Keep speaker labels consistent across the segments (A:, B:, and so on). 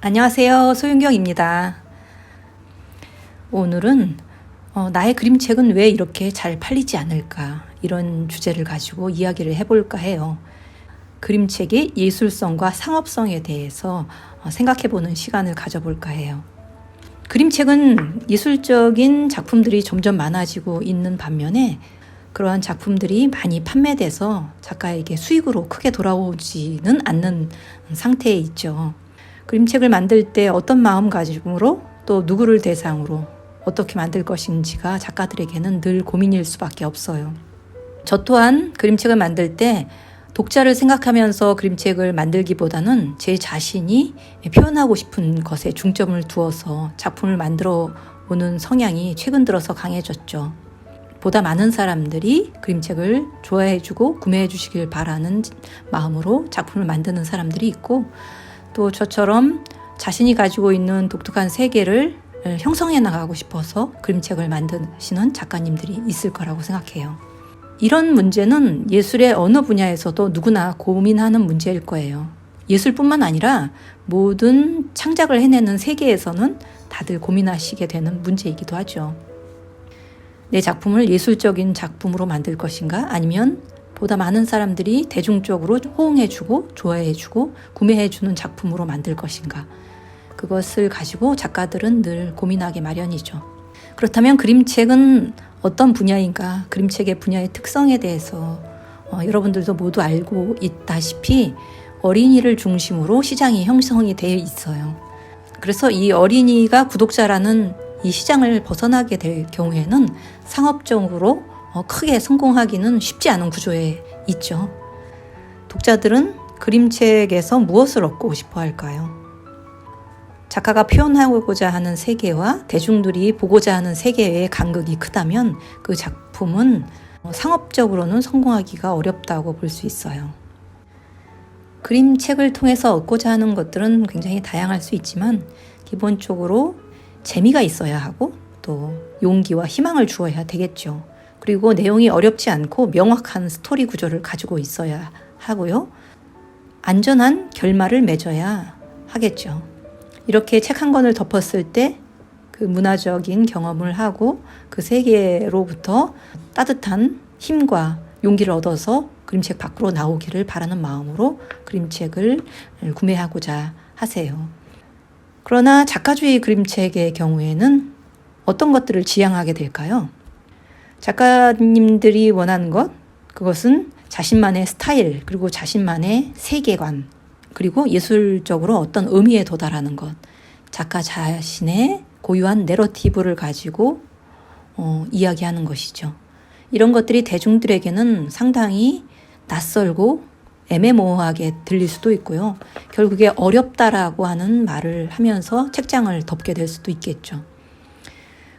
A: 안녕하세요. 소윤경입니다. 오늘은 나의 그림책은 왜 이렇게 잘 팔리지 않을까, 이런 주제를 가지고 이야기를 해볼까 해요. 그림책의 예술성과 상업성에 대해서 생각해보는 시간을 가져볼까 해요. 그림책은 예술적인 작품들이 점점 많아지고 있는 반면에 그러한 작품들이 많이 판매돼서 작가에게 수익으로 크게 돌아오지는 않는 상태에 있죠. 그림책을 만들 때 어떤 마음가짐으로 또 누구를 대상으로 어떻게 만들 것인지가 작가들에게는 늘 고민일 수밖에 없어요. 저 또한 그림책을 만들 때 독자를 생각하면서 그림책을 만들기보다는 제 자신이 표현하고 싶은 것에 중점을 두어서 작품을 만들어 오는 성향이 최근 들어서 강해졌죠. 보다 많은 사람들이 그림책을 좋아해주고 구매해주시길 바라는 마음으로 작품을 만드는 사람들이 있고, 또 저처럼 자신이 가지고 있는 독특한 세계를 형성해 나가고 싶어서 그림책을 만드시는 작가님들이 있을 거라고 생각해요. 이런 문제는 예술의 어느 분야에서도 누구나 고민하는 문제일 거예요. 예술뿐만 아니라 모든 창작을 해내는 세계에서는 다들 고민하시게 되는 문제이기도 하죠. 내 작품을 예술적인 작품으로 만들 것인가, 아니면 보다 많은 사람들이 대중적으로 호응해주고 좋아해주고 구매해주는 작품으로 만들 것인가, 그것을 가지고 작가들은 늘 고민하기 마련이죠. 그렇다면 그림책은 어떤 분야인가, 그림책의 분야의 특성에 대해서 여러분들도 모두 알고 있다시피 어린이를 중심으로 시장이 형성이 되어 있어요. 그래서 이 어린이가 구독자라는 이 시장을 벗어나게 될 경우에는 상업적으로 크게 성공하기는 쉽지 않은 구조에 있죠. 독자들은 그림책에서 무엇을 얻고 싶어 할까요? 작가가 표현하고자 하는 세계와 대중들이 보고자 하는 세계의 간극이 크다면 그 작품은 상업적으로는 성공하기가 어렵다고 볼 수 있어요. 그림책을 통해서 얻고자 하는 것들은 굉장히 다양할 수 있지만 기본적으로 재미가 있어야 하고 또 용기와 희망을 주어야 되겠죠. 그리고 내용이 어렵지 않고 명확한 스토리 구조를 가지고 있어야 하고요. 안전한 결말을 맺어야 하겠죠. 이렇게 책 한 권을 덮었을 때 그 문화적인 경험을 하고 그 세계로부터 따뜻한 힘과 용기를 얻어서 그림책 밖으로 나오기를 바라는 마음으로 그림책을 구매하고자 하세요. 그러나 작가주의 그림책의 경우에는 어떤 것들을 지향하게 될까요? 작가님들이 원하는 것, 그것은 자신만의 스타일, 그리고 자신만의 세계관, 그리고 예술적으로 어떤 의미에 도달하는 것, 작가 자신의 고유한 내러티브를 가지고 이야기하는 것이죠. 이런 것들이 대중들에게는 상당히 낯설고 애매모호하게 들릴 수도 있고요. 결국에 어렵다라고 하는 말을 하면서 책장을 덮게 될 수도 있겠죠.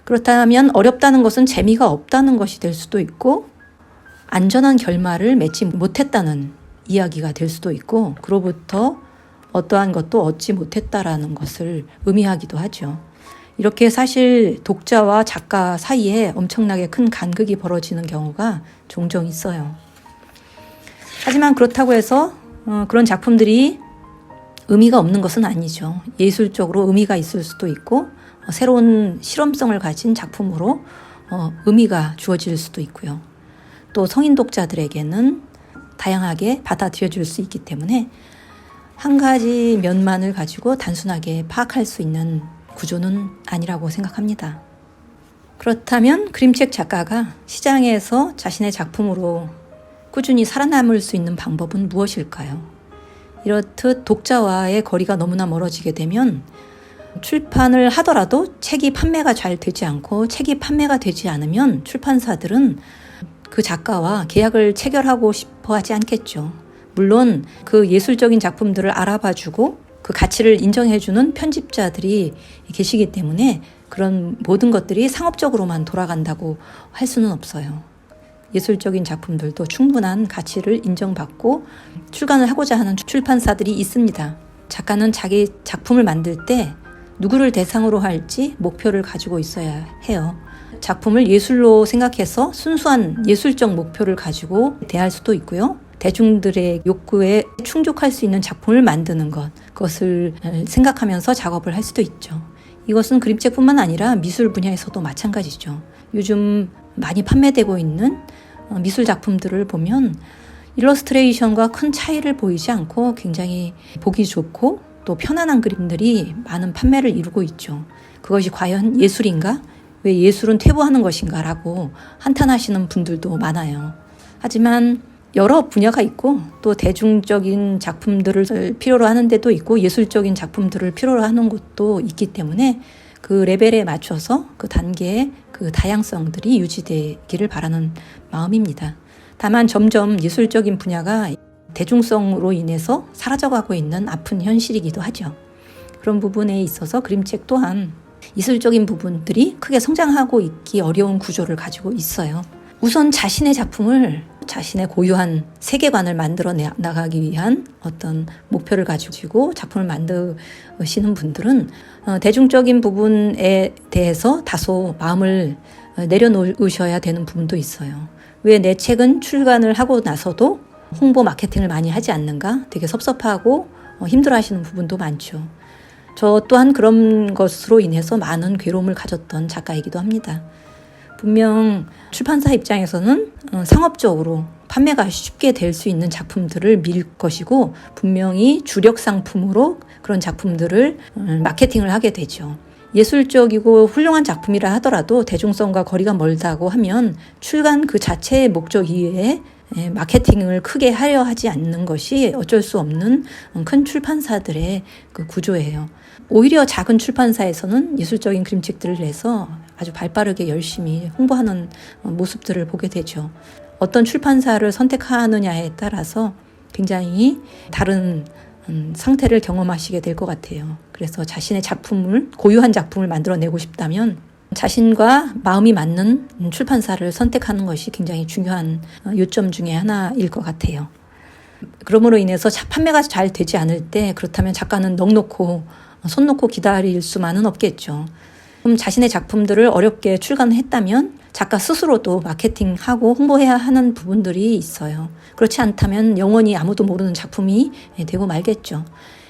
A: 그렇다면 어렵다는 것은 재미가 없다는 것이 될 수도 있고, 안전한 결말을 맺지 못했다는 이야기가 될 수도 있고, 그로부터 어떠한 것도 얻지 못했다라는 것을 의미하기도 하죠. 이렇게 사실 독자와 작가 사이에 엄청나게 큰 간극이 벌어지는 경우가 종종 있어요. 하지만 그렇다고 해서 그런 작품들이 의미가 없는 것은 아니죠. 예술적으로 의미가 있을 수도 있고, 새로운 실험성을 가진 작품으로 의미가 주어질 수도 있고요. 또 성인 독자들에게는 다양하게 받아들여질 수 있기 때문에 한 가지 면만을 가지고 단순하게 파악할 수 있는 구조는 아니라고 생각합니다. 그렇다면 그림책 작가가 시장에서 자신의 작품으로 꾸준히 살아남을 수 있는 방법은 무엇일까요? 이렇듯 독자와의 거리가 너무나 멀어지게 되면 출판을 하더라도 책이 판매가 잘 되지 않고, 책이 판매가 되지 않으면 출판사들은 그 작가와 계약을 체결하고 싶어 하지 않겠죠. 물론 그 예술적인 작품들을 알아봐주고 그 가치를 인정해주는 편집자들이 계시기 때문에 그런 모든 것들이 상업적으로만 돌아간다고 할 수는 없어요. 예술적인 작품들도 충분한 가치를 인정받고 출간을 하고자 하는 출판사들이 있습니다. 작가는 자기 작품을 만들 때 누구를 대상으로 할지 목표를 가지고 있어야 해요. 작품을 예술로 생각해서 순수한 예술적 목표를 가지고 대할 수도 있고요. 대중들의 욕구에 충족할 수 있는 작품을 만드는 것, 그것을 생각하면서 작업을 할 수도 있죠. 이것은 그림책뿐만 아니라 미술 분야에서도 마찬가지죠. 요즘 많이 판매되고 있는 미술 작품들을 보면 일러스트레이션과 큰 차이를 보이지 않고 굉장히 보기 좋고 또 편안한 그림들이 많은 판매를 이루고 있죠. 그것이 과연 예술인가? 왜 예술은 퇴보하는 것인가? 라고 한탄하시는 분들도 많아요. 하지만 여러 분야가 있고 또 대중적인 작품들을 필요로 하는 데도 있고 예술적인 작품들을 필요로 하는 곳도 있기 때문에 그 레벨에 맞춰서 그 단계의 그 다양성들이 유지되기를 바라는 마음입니다. 다만 점점 예술적인 분야가 대중성으로 인해서 사라져가고 있는 아픈 현실이기도 하죠. 그런 부분에 있어서 그림책 또한 예술적인 부분들이 크게 성장하고 있기 어려운 구조를 가지고 있어요. 우선 자신의 작품을 자신의 고유한 세계관을 만들어 나가기 위한 어떤 목표를 가지고 작품을 만드시는 분들은 대중적인 부분에 대해서 다소 마음을 내려놓으셔야 되는 부분도 있어요. 왜 내 책은 출간을 하고 나서도 홍보 마케팅을 많이 하지 않는가? 되게 섭섭하고 힘들어하시는 부분도 많죠. 저 또한 그런 것으로 인해서 많은 괴로움을 가졌던 작가이기도 합니다. 분명 출판사 입장에서는 상업적으로 판매가 쉽게 될 수 있는 작품들을 밀 것이고 분명히 주력 상품으로 그런 작품들을 마케팅을 하게 되죠. 예술적이고 훌륭한 작품이라 하더라도 대중성과 거리가 멀다고 하면 출간 그 자체의 목적 이외에 마케팅을 크게 하려 하지 않는 것이 어쩔 수 없는 큰 출판사들의 그 구조예요. 오히려 작은 출판사에서는 예술적인 그림책들을 내서 아주 발빠르게 열심히 홍보하는 모습들을 보게 되죠. 어떤 출판사를 선택하느냐에 따라서 굉장히 다른 상태를 경험하시게 될 것 같아요. 그래서 자신의 작품을, 고유한 작품을 만들어내고 싶다면 자신과 마음이 맞는 출판사를 선택하는 것이 굉장히 중요한 요점 중에 하나일 것 같아요. 그러므로 인해서 판매가 잘 되지 않을 때 그렇다면 작가는 손 놓고 기다릴 수만은 없겠죠. 그럼 자신의 작품들을 어렵게 출간했다면 작가 스스로도 마케팅하고 홍보해야 하는 부분들이 있어요. 그렇지 않다면 영원히 아무도 모르는 작품이 되고 말겠죠.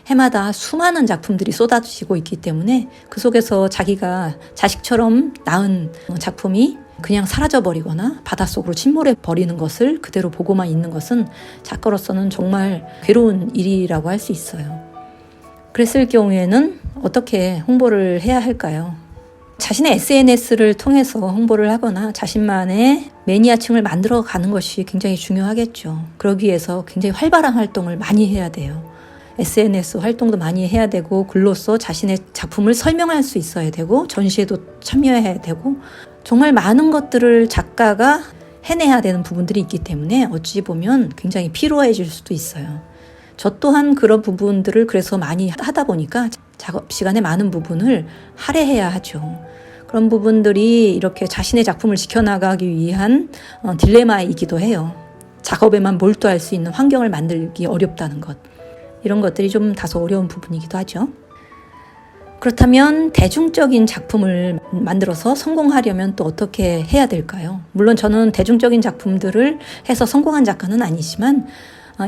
A: 해마다 수많은 작품들이 쏟아지고 있기 때문에 그 속에서 자기가 자식처럼 낳은 작품이 그냥 사라져버리거나 바닷속으로 침몰해버리는 것을 그대로 보고만 있는 것은 작가로서는 정말 괴로운 일이라고 할 수 있어요. 그랬을 경우에는 어떻게 홍보를 해야 할까요? 자신의 SNS를 통해서 홍보를 하거나 자신만의 매니아층을 만들어 가는 것이 굉장히 중요하겠죠. 그러기 위해서 굉장히 활발한 활동을 많이 해야 돼요. SNS 활동도 많이 해야 되고 글로써 자신의 작품을 설명할 수 있어야 되고 전시회도 참여해야 되고 정말 많은 것들을 작가가 해내야 되는 부분들이 있기 때문에 어찌 보면 굉장히 피로해질 수도 있어요. 저 또한 그런 부분들을 그래서 많이 하다 보니까 작업 시간에 많은 부분을 할애해야 하죠. 그런 부분들이 이렇게 자신의 작품을 지켜나가기 위한 딜레마이기도 해요. 작업에만 몰두할 수 있는 환경을 만들기 어렵다는 것. 이런 것들이 좀 다소 어려운 부분이기도 하죠. 그렇다면 대중적인 작품을 만들어서 성공하려면 또 어떻게 해야 될까요? 물론 저는 대중적인 작품들을 해서 성공한 작가는 아니지만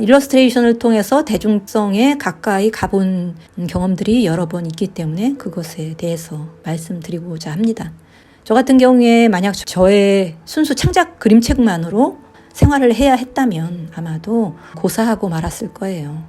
A: 일러스트레이션을 통해서 대중성에 가까이 가본 경험들이 여러 번 있기 때문에 그것에 대해서 말씀드리고자 합니다. 저 같은 경우에 만약 저의 순수 창작 그림책만으로 생활을 해야 했다면 아마도 고사하고 말았을 거예요.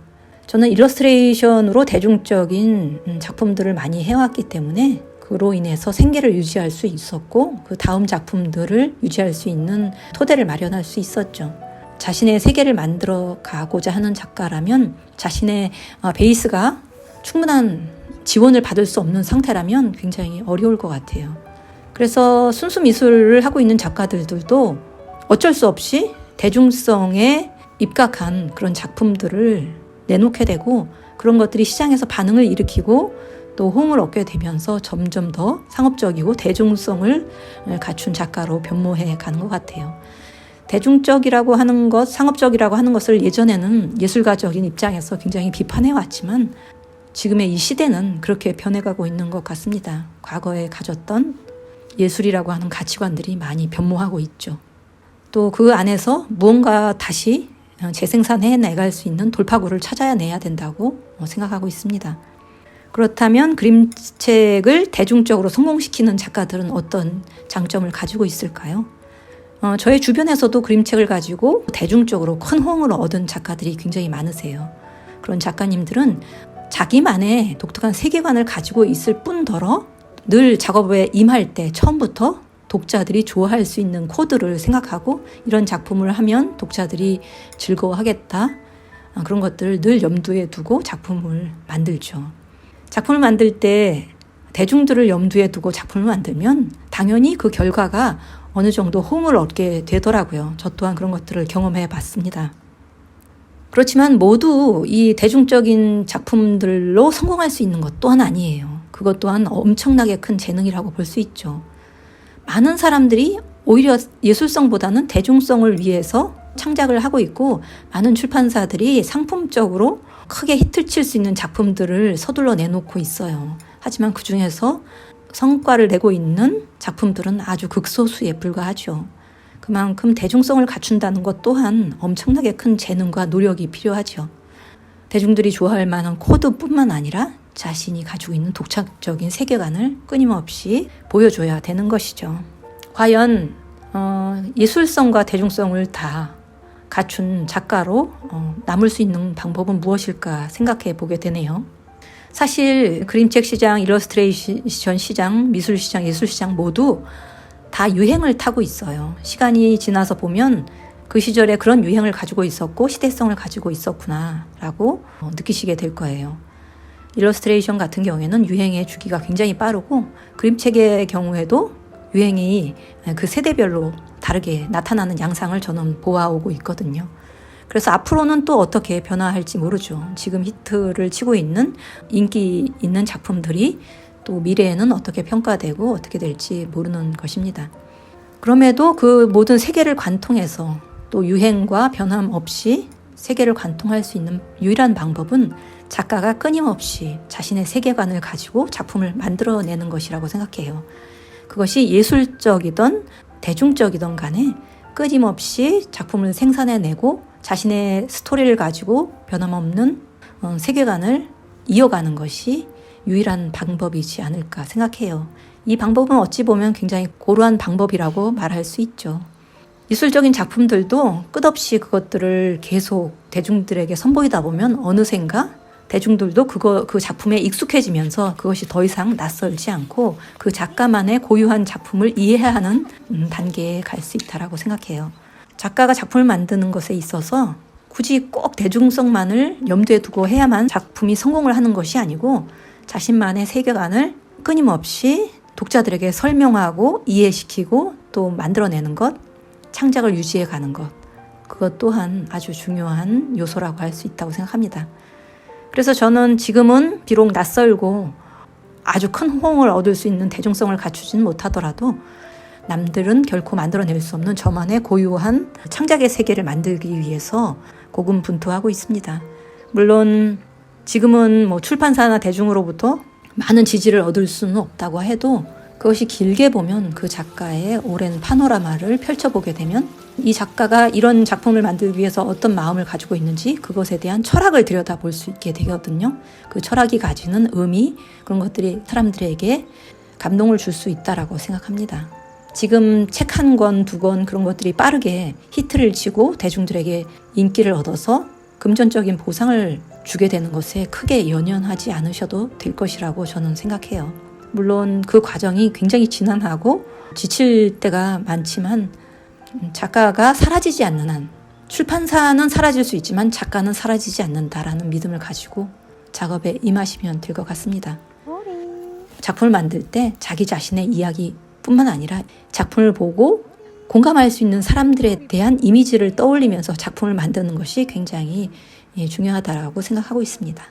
A: 저는 일러스트레이션으로 대중적인 작품들을 많이 해왔기 때문에 그로 인해서 생계를 유지할 수 있었고 그 다음 작품들을 유지할 수 있는 토대를 마련할 수 있었죠. 자신의 세계를 만들어 가고자 하는 작가라면 자신의 베이스가 충분한 지원을 받을 수 없는 상태라면 굉장히 어려울 것 같아요. 그래서 순수 미술을 하고 있는 작가들도 어쩔 수 없이 대중성에 입각한 그런 작품들을 내놓게 되고 그런 것들이 시장에서 반응을 일으키고 또 호응을 얻게 되면서 점점 더 상업적이고 대중성을 갖춘 작가로 변모해 가는 것 같아요. 대중적이라고 하는 것, 상업적이라고 하는 것을 예전에는 예술가적인 입장에서 굉장히 비판해 왔지만 지금의 이 시대는 그렇게 변해가고 있는 것 같습니다. 과거에 가졌던 예술이라고 하는 가치관들이 많이 변모하고 있죠. 또 그 안에서 무언가 다시 재생산해 나갈 수 있는 돌파구를 찾아내야 된다고 생각하고 있습니다. 그렇다면 그림책을 대중적으로 성공시키는 작가들은 어떤 장점을 가지고 있을까요? 저의 주변에서도 그림책을 가지고 대중적으로 큰 호응을 얻은 작가들이 굉장히 많으세요. 그런 작가님들은 자기만의 독특한 세계관을 가지고 있을 뿐더러 늘 작업에 임할 때 처음부터 독자들이 좋아할 수 있는 코드를 생각하고 이런 작품을 하면 독자들이 즐거워하겠다. 그런 것들을 늘 염두에 두고 작품을 만들죠. 작품을 만들 때 대중들을 염두에 두고 작품을 만들면 당연히 그 결과가 어느 정도 호응을 얻게 되더라고요. 저 또한 그런 것들을 경험해 봤습니다. 그렇지만 모두 이 대중적인 작품들로 성공할 수 있는 것 또한 아니에요. 그것 또한 엄청나게 큰 재능이라고 볼 수 있죠. 많은 사람들이 오히려 예술성보다는 대중성을 위해서 창작을 하고 있고 많은 출판사들이 상품적으로 크게 히트를 칠 수 있는 작품들을 서둘러 내놓고 있어요. 하지만 그 중에서 성과를 내고 있는 작품들은 아주 극소수에 불과하죠. 그만큼 대중성을 갖춘다는 것 또한 엄청나게 큰 재능과 노력이 필요하죠. 대중들이 좋아할 만한 코드뿐만 아니라 자신이 가지고 있는 독창적인 세계관을 끊임없이 보여줘야 되는 것이죠. 과연 예술성과 대중성을 다 갖춘 작가로 남을 수 있는 방법은 무엇일까 생각해 보게 되네요. 사실 그림책 시장, 일러스트레이션 시장, 미술 시장, 예술 시장 모두 다 유행을 타고 있어요. 시간이 지나서 보면 그 시절에 그런 유행을 가지고 있었고 시대성을 가지고 있었구나라고 느끼시게 될 거예요. 일러스트레이션 같은 경우에는 유행의 주기가 굉장히 빠르고 그림책의 경우에도 유행이 그 세대별로 다르게 나타나는 양상을 저는 보아오고 있거든요. 그래서 앞으로는 또 어떻게 변화할지 모르죠. 지금 히트를 치고 있는 인기 있는 작품들이 또 미래에는 어떻게 평가되고 어떻게 될지 모르는 것입니다. 그럼에도 그 모든 세계를 관통해서 또 유행과 변함없이 세계를 관통할 수 있는 유일한 방법은 작가가 끊임없이 자신의 세계관을 가지고 작품을 만들어내는 것이라고 생각해요. 그것이 예술적이든 대중적이든 간에 끊임없이 작품을 생산해내고 자신의 스토리를 가지고 변함없는 세계관을 이어가는 것이 유일한 방법이지 않을까 생각해요. 이 방법은 어찌 보면 굉장히 고루한 방법이라고 말할 수 있죠. 예술적인 작품들도 끝없이 그것들을 계속 대중들에게 선보이다 보면 어느샌가 대중들도 그 작품에 익숙해지면서 그것이 더 이상 낯설지 않고 그 작가만의 고유한 작품을 이해하는 단계에 갈 수 있다라고 생각해요. 작가가 작품을 만드는 것에 있어서 굳이 꼭 대중성만을 염두에 두고 해야만 작품이 성공을 하는 것이 아니고 자신만의 세계관을 끊임없이 독자들에게 설명하고 이해시키고 또 만들어내는 것, 창작을 유지해 가는 것, 그것 또한 아주 중요한 요소라고 할 수 있다고 생각합니다. 그래서 저는 지금은 비록 낯설고 아주 큰 호응을 얻을 수 있는 대중성을 갖추지는 못하더라도 남들은 결코 만들어낼 수 없는 저만의 고유한 창작의 세계를 만들기 위해서 고군분투하고 있습니다. 물론 지금은 출판사나 대중으로부터 많은 지지를 얻을 수는 없다고 해도 그것이 길게 보면 그 작가의 오랜 파노라마를 펼쳐보게 되면 이 작가가 이런 작품을 만들기 위해서 어떤 마음을 가지고 있는지 그것에 대한 철학을 들여다볼 수 있게 되거든요. 그 철학이 가지는 의미, 그런 것들이 사람들에게 감동을 줄 수 있다라고 생각합니다. 지금 책 한 권, 두 권 그런 것들이 빠르게 히트를 치고 대중들에게 인기를 얻어서 금전적인 보상을 주게 되는 것에 크게 연연하지 않으셔도 될 것이라고 저는 생각해요. 물론 그 과정이 굉장히 지난하고 지칠 때가 많지만 작가가 사라지지 않는 한 출판사는 사라질 수 있지만 작가는 사라지지 않는다라는 믿음을 가지고 작업에 임하시면 될 것 같습니다. 작품을 만들 때 자기 자신의 이야기뿐만 아니라 작품을 보고 공감할 수 있는 사람들에 대한 이미지를 떠올리면서 작품을 만드는 것이 굉장히 중요하다고 생각하고 있습니다.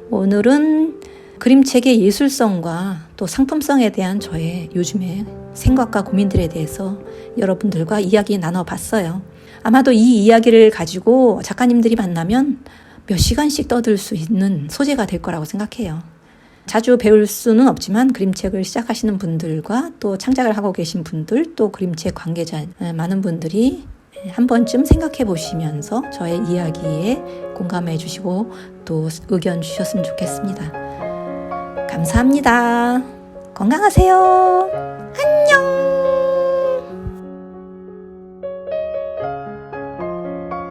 A: 오늘은 그림책의 예술성과 또 상품성에 대한 저의 요즘의 생각과 고민들에 대해서 여러분들과 이야기 나눠봤어요. 아마도 이 이야기를 가지고 작가님들이 만나면 몇 시간씩 떠들 수 있는 소재가 될 거라고 생각해요. 자주 배울 수는 없지만 그림책을 시작하시는 분들과 또 창작을 하고 계신 분들, 또 그림책 관계자 많은 분들이 한 번쯤 생각해 보시면서 저의 이야기에 공감해 주시고 또 의견 주셨으면 좋겠습니다. 감사합니다. 건강하세요. 안녕.